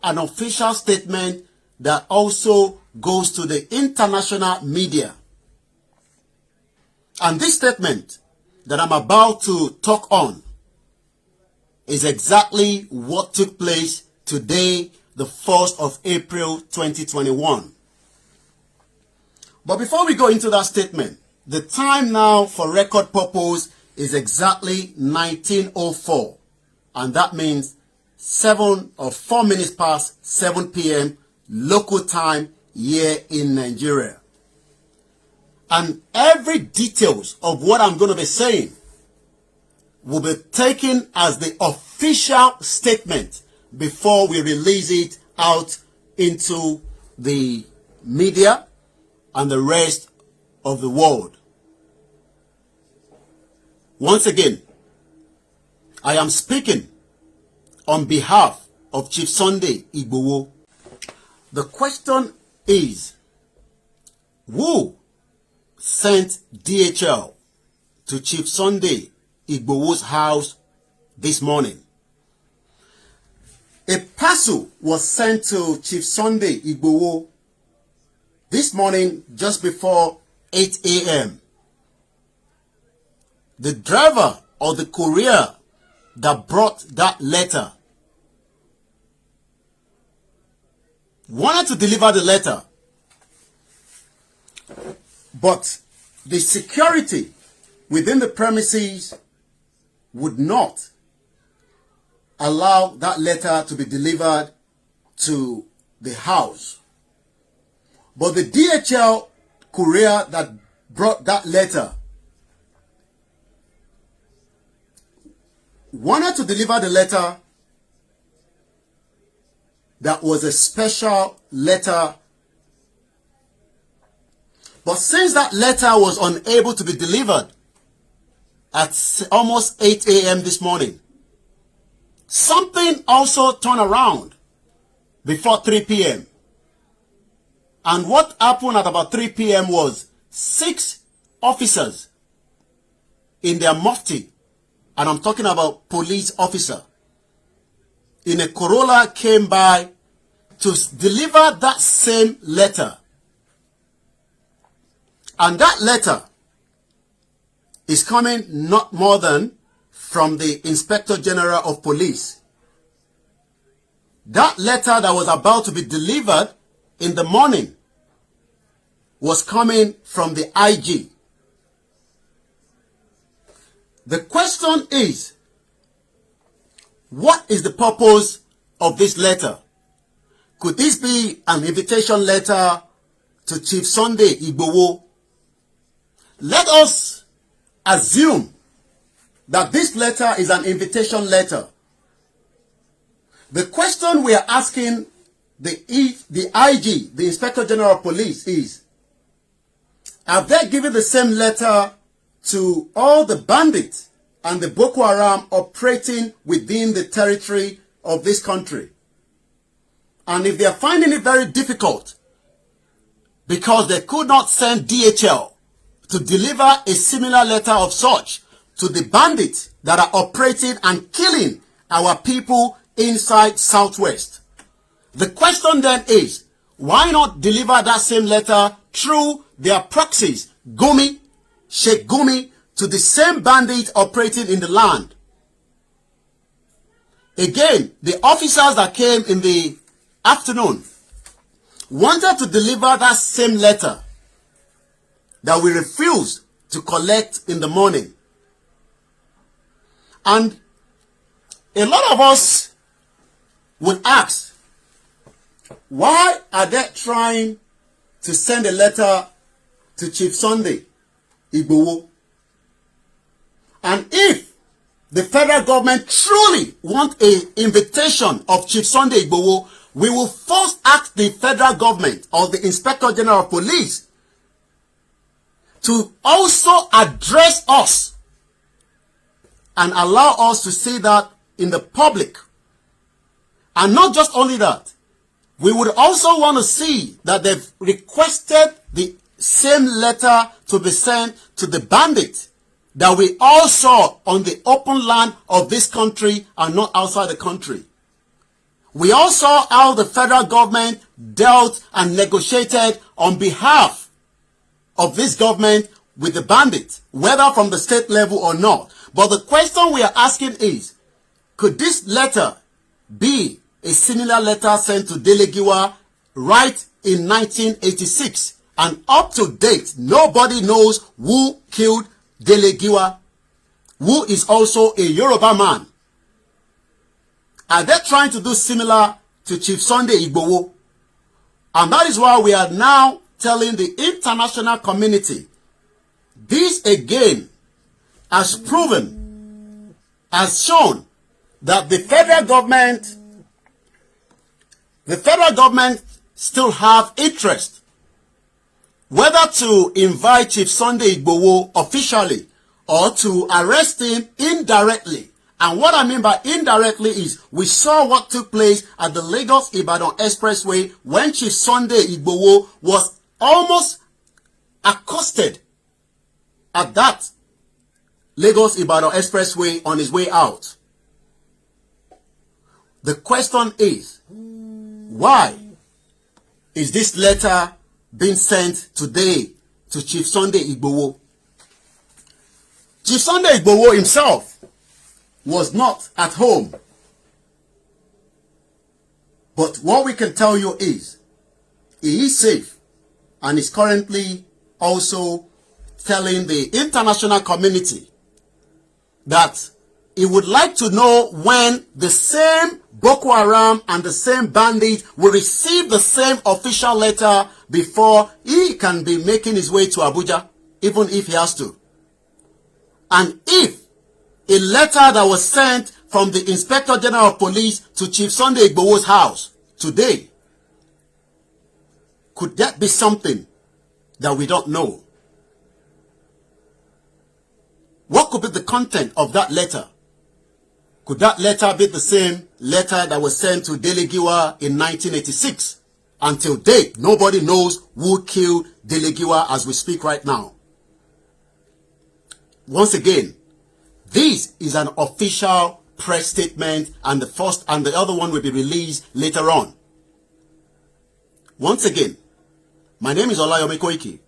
An official statement that also goes to the international media. And this statement that I'm about to talk on is exactly what took place today, the 1st of April 2021. But before we go into that statement, the time now for record purpose is exactly 19:04, and that means 4 minutes past 7 p.m. local time here in Nigeria. And every details of what I'm going to be saying will be taken as the official statement before we release it out into the media and the rest of the world. Once again, I am speaking on behalf of Chief Sunday Igboho. The question is, who sent DHL to Chief Sunday Igboho's house this morning? A parcel was sent to Chief Sunday Igboho this morning just before 8 a.m. The driver or the courier that brought that letter wanted to deliver the letter, but the security within the premises would not allow that letter to be delivered to the house. But the DHL courier that brought that letter wanted to deliver the letter that was a special letter. But since that letter was unable to be delivered at almost 8 a.m. this morning, something also turned around before 3 p.m. And what happened at about 3 p.m. was 6 officers in their mufti, and I'm talking about police officer, in a Corolla came by to deliver that same letter. And that letter is coming not more than from the Inspector General of Police. That letter that was about to be delivered in the morning was coming from the IG. The question is, what is the purpose of this letter? Could this be an invitation letter to Chief Sunday Igboho? Let us assume that this letter is an invitation letter. The question we are asking the IG, the Inspector General of Police, is, have they given the same letter to all the bandits and the Boko Haram operating within the territory of this country? And if they are finding it very difficult because they could not send DHL to deliver a similar letter of such to the bandits that are operating and killing our people inside Southwest, the question then is, why not deliver that same letter through their proxies, Gumi, Sheikh Gumi, to the same bandits operating in the land? Again, the officers that came in the afternoon wanted to deliver that same letter that we refused to collect in the morning. And a lot of us would ask, why are they trying to send a letter to Chief Sunday Igboho? And if the federal government truly want an invitation of Chief Sunday Igboho, we will first ask the federal government or the Inspector General of Police to also address us and allow us to see that in the public. And not just only that, we would also want to see that they've requested the same letter to be sent to the bandits that we all saw on the open land of this country and not outside the country. We all saw how the federal government dealt and negotiated on behalf of this government with the bandits, whether from the state level or not. But the question we are asking is, could this letter be a similar letter sent to Delegiwa right in 1986? And up to date, nobody knows who killed Delegiwa, who is also a Yoruba man. Are they trying to do similar to Chief Sunday Igboho? And that is why we are now telling the international community, this again has proven, has shown that the federal government still have interest whether to invite Chief Sunday Igboho officially or to arrest him indirectly. And what I mean by indirectly is we saw what took place at the Lagos-Ibadan Expressway when Chief Sunday Igboho was almost accosted at that Lagos-Ibadan Expressway on his way out. The question is, why is this letter being sent today to Chief Sunday Igboho? Chief Sunday Igboho himself was not at home. But what we can tell you is, he is safe and is currently also telling the international community that he would like to know when the same Boko Haram and the same bandit will receive the same official letter before he can be making his way to Abuja, even if he has to. And if a letter that was sent from the Inspector General of Police to Chief Sunday Igboho's house today, could that be something that we don't know? What could be the content of that letter? Could that letter be the same letter that was sent to Delegiwa in 1986? Until date, nobody knows who killed Delegiwa as we speak right now. Once again, this is an official press statement, and the first and the other one will be released later on. Once again, my name is Olayomi Koiki,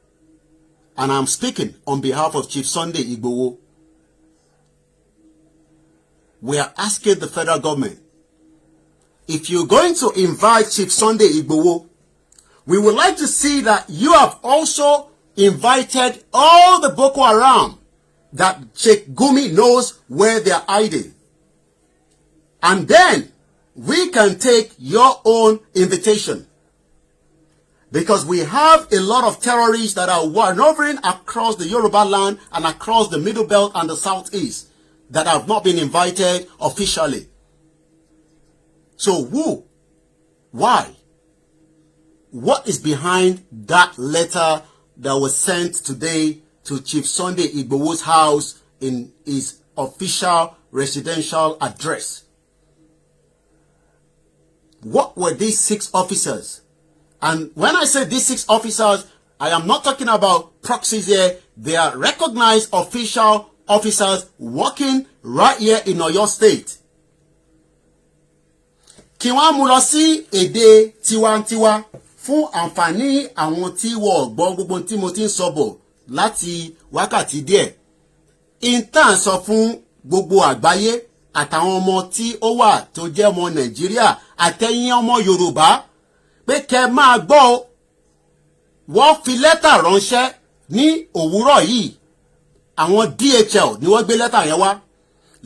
and I'm speaking on behalf of Chief Sunday Igboho. We are asking the federal government, if you're going to invite Chief Sunday Igboho, we would like to see that you have also invited all the Boko Haram that Sheikh Gumi knows where they are hiding. And then we can take your own invitation. Because we have a lot of terrorists that are maneuvering across the Yoruba land and across the Middle Belt and the Southeast that have not been invited officially. So who? Why? What is behind that letter that was sent today to Chief Sunday Igboho's house in his official residential address? What were these 6 officers? And when I say these 6 officers, I am not talking about proxies here. They are recognized official officers working right here in Oyo State. Kí wọ́n mú lọ sí èdè tiwantiwa fún àǹfààní àwọn tí wọ́n gbọ́ gbogbo tí mo ti ń sọ bọ̀ láti wákàtí díẹ̀. Intan sọ fún gbogbo àgbáyé àtàwọn ọmọ tí ó wà tó jẹ́ ọmọ Nàìjíríà àtẹ̀yin ọmọ Yorùbá pé kẹ́ máa gbọ́, wọ́n fi lẹ́tà ránṣẹ́ ní òwúrọ̀ yìí. Àwọn DHL ni wọ́n gbé lẹ́tà yẹn wá.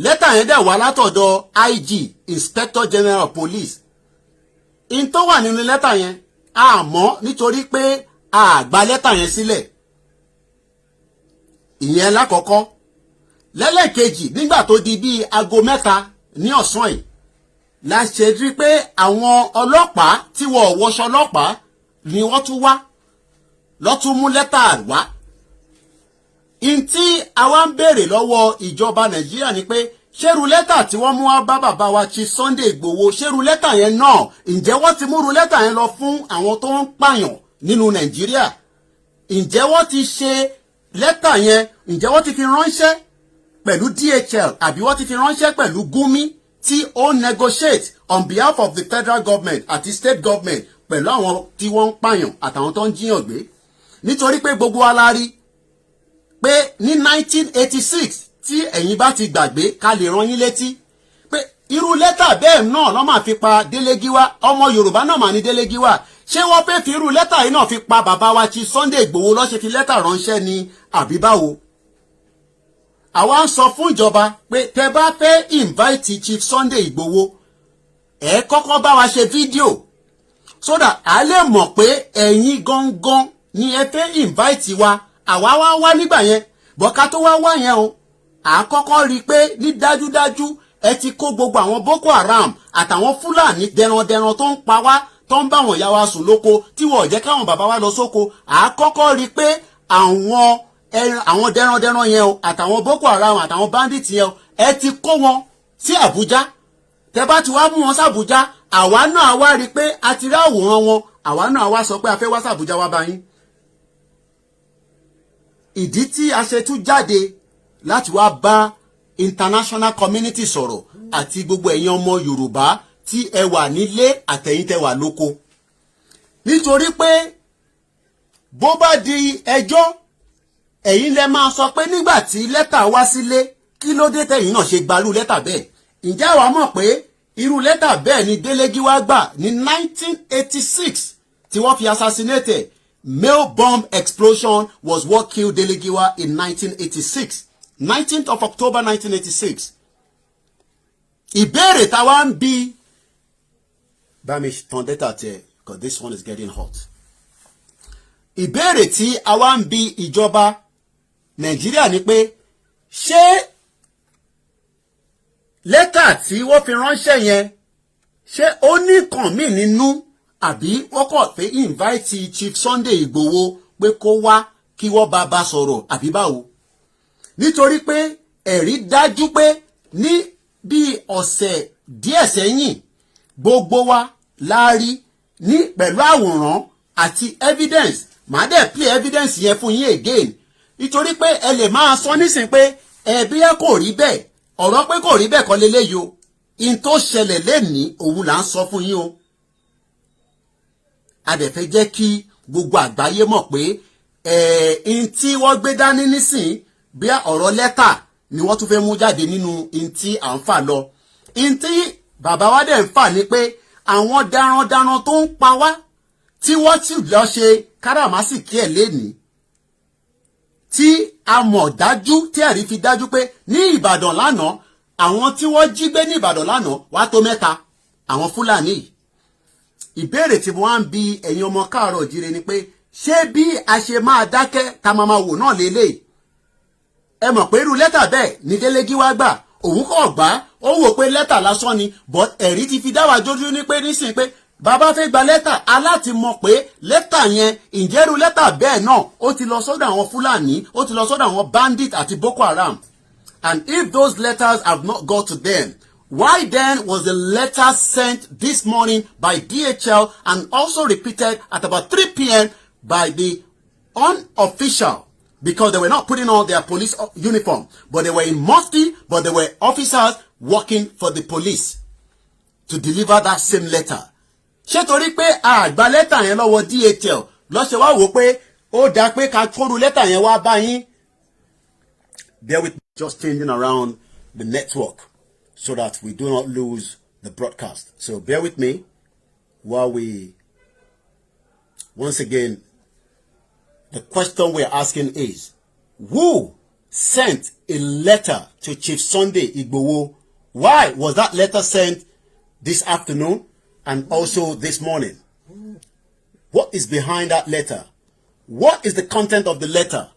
Lẹ́tà yẹn dẹ̀ wá látọ̀dọ̀ IG, Inspector General of Police. In tó wà nínú lẹ́tà yẹn, a mọ̀ nítorí pé a gba lẹ́tà yẹn sílẹ̀. Ìyẹn lákọ̀ọ́kọ́. Lẹ́lẹ́kejì, nígbà tó di bí aago 3 ní ọ̀sán yìí, la ṣe rí pé àwọn ọlọ́pàá tí wọ́n wọṣọ ọlọ́pàá ni wọ́n tún wá. Lọ́ tún mú lẹ́tà wá. In tí a wá ń béèrè lọ́wọ́ ìjọba Nàìjíríà ni pé ṣérú lẹ́tà tí wọ́n mú wá bá bàbá wa Chief Sunday Igboho, ṣérú lẹ́tà yẹn náà ǹjẹ́ wọ́n ti múrú lẹ́tà yẹn lọ fún àwọn tó ń pààyàn nínú Nàìjíríà? ǹjẹ́ wọ́n ti ṣe lẹ́tà yẹn ǹjẹ́ wọ́n ti fi ránṣẹ́ pẹ̀lú DHL àbí wọ́n ti fi ránṣẹ́ pẹ̀lú Gumi tí ó negotiate on behalf of the federal government àti state government pẹ̀lú àwọn tí wọ́n ń pààyàn àtàwọn tó ń jíyàn gbé nítorí pé gbogbo wa la rí pé ní 1986 tí ẹ̀yin bá ti gbàgbé ká lè rán yín létí pé irú lẹ́tà bẹ́ẹ̀ náà ló máa fi pa Delegiwa ọmọ Yorùbá náà mà ní Delegiwa ṣé wọ́n fẹ́ fi irú lẹ́tà yìí náà fi pa bàbá wa Chief Sunday Igboho ló ṣe fi lẹ́tà ránṣẹ́ ni àbí báwo. àwa ń sọ fún ìjọba pé tẹ́ bá fẹ́ invite Chief Sunday Igboho ẹ kọ́kọ́ bá wa ṣe fídíò so that a lè mọ̀ pé ẹ̀yin gangan ni ẹ fẹ́ invite wa àwa wá wá nígbà yẹn bọ́ká tó wá yẹn o à kọ́kọ́ rí i pé ní dájúdájú ẹ ti kó gbogbo àwọn Boko Haram àtàwọn Fúlàní dẹrandẹran tó ń pa wá tó ń bá wọn yá wa sùn lóko tí wọn ò jẹ́ káwọn bàbá wa lọ sóko à kọ́kọ́ rí i pé àwọn dẹrandẹran yẹn o àtàwọn Boko Haram àtàwọn bandit yẹn o ẹ ti kó wọn sí Àbújá tẹ́ bá ti wá mú wọn sí Àbújá àwa náà wá rí i pé a ti rí àwòrán wọn àwa náà wá sọ pé a fẹ́ wá sí Àbújá wá bá yín. ìdí tí a ṣe tún jáde láti wá bá international community sọ̀rọ̀ àti gbogbo ẹ̀yin ọmọ Yorùbá tí ẹ wà nílé àtẹ̀yin tẹ́ wà lóko nítorí pé bó bá di ẹjọ́ ẹ̀yin lẹ máa sọ pé nígbà tí lẹ́tà wá sílé kí ló dé tẹ̀yin náà ṣe gbarú lẹ́tà bẹ́ẹ̀ ǹjẹ́ àwa mọ̀ pé irú lẹ́tà bẹ́ẹ̀ ni Delegiwa gbà ní 1986 tí wọ́n fi assassinate mail bomb explosion was what killed Delegiwa in 1986 19th of October 1986. ìbéèrè táwa ń bi bá mi tan data tẹ because this one is getting hot. ìbéèrè tí àwa ń bi ìjọba Nàìjíríà ni pé ṣé lẹ́tà tí wọ́n fi ránṣẹ́ yẹn ṣé ó ní kàn mí nínú àbí wọ́n kàn fẹ́ invite Chief Sunday Igboho pé kó wá kí wọ́n bá sọ̀rọ̀ àbí báwo. nítorí pé ẹ̀rí dájú pé ní bí ọ̀sẹ̀ díẹ̀ sẹ́yìn gbogbo wa la rí ní pẹ̀lú àwòrán àti evidence màá dẹ̀ play evidence yẹn fún yín again nítorí pé ẹ lè máa sọ nísìn pé ẹbí ẹ kò rí bẹ́ẹ̀ ọ̀rọ̀ pé kò rí bẹ́ẹ̀ kọ́ leléyìí o in tó ṣẹlẹ̀ lénìí òun là ń sọ fún yín o. a dẹ̀ fẹ́ jẹ́ kí gbogbo àgbáyé mọ̀ pé in tí wọ́n gbé dání nísìn bí ọ̀rọ̀ lẹ́tà ni wọ́n tún fẹ́ mú jáde nínú in tí à ń fà lọ. in tí bàbá wa dẹ̀ ń fà ni pé àwọn darandaran tó ń pa wá tí wọ́n sì lọ ṣe káràmásìkí ẹ̀ lénìí tí a mọ̀ dájú tí ẹ̀rí fi dájú pé ní Ìbàdàn lánàá àwọn tí wọ́n jí gbé ní Ìbàdàn lánàá wá tó mẹ́ta àwọn Fúlàní yìí. ìbéèrè tí mo wá ń bi ẹ̀yin ọmọ káàárọ̀ jíire ni pé ṣé bí a ṣe máa dákẹ́ ta máa wò náà lélẹ̀ ẹ mọ̀ pé irú lẹ́tà bẹ́ẹ̀ ni Delegiwa gbà òun kò gbà ó wò pé lẹ́tà lásán ni but ẹ̀rí ti fi dá wa jójú ní pé nísìnyí pé bàbá fẹ́ gba lẹ́tà aláti mọ̀ pé lẹ́tà yẹn ìjẹ́rú lẹ́tà bẹ́ẹ̀ náà ó ti lọ sọ́dọ̀ àwọn Fúlàní ó ti lọ sọ́dọ̀ àwọn bandit àti Boko Haram. And if those letters have not got to them, why then was the letter sent this morning by DHL and also repeated at about 3 p.m. by the unofficial? Because they were not putting on their police uniform, but they were in mufti, but they were officers working for the police to deliver that same letter. Ṣé torí pé àgbà lẹ́tà yẹn lọ́wọ́ DHL lọ́sẹ̀ wá wò pé ó dá pé ká kóru lẹ́tà yẹn wá bá yín. Bear with me, just changing around the network so that we do not lose the broadcast. So bear with me while we, once again, the question we're asking is, who sent a letter to Chief Sunday Igboho? Why was that letter sent this afternoon and also this morning? What is behind that letter? What is the content of the letter?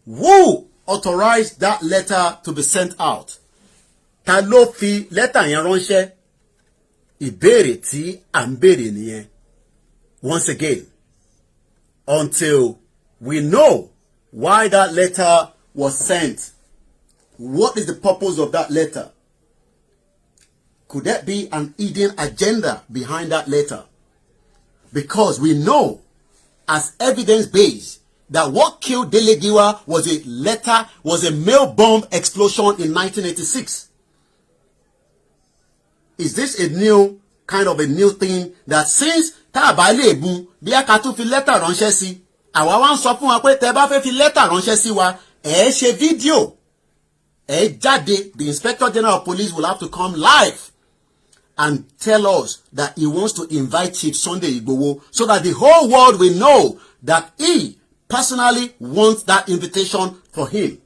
Who authorized that letter to be sent out? Ta ló fi lẹ́tà yẹn ránṣẹ́? Ìbéèrè tí à ń béèrè nìyẹn. Once again, until we know why that letter was sent, what is the purpose of that letter? Could there be an hidden agenda behind that letter? Because we know, as evidence-based, that what killed Dele Giwa was a mail bomb explosion in 1986. Is this a new thing that since tá a bá lè bú bí a ká tún fi lẹ́tà ránṣẹ́ sí, àwa wá ń sọ fún wa pé tẹ́ bá fẹ́ fi lẹ́tà ránṣẹ́ sí wa ẹ ṣe fídíò ẹ jáde. The Inspector General of Police will have to come live and tell us that he wants to invite Chief Sunday Igboho so that the whole world will know that he personally wants that invitation for him.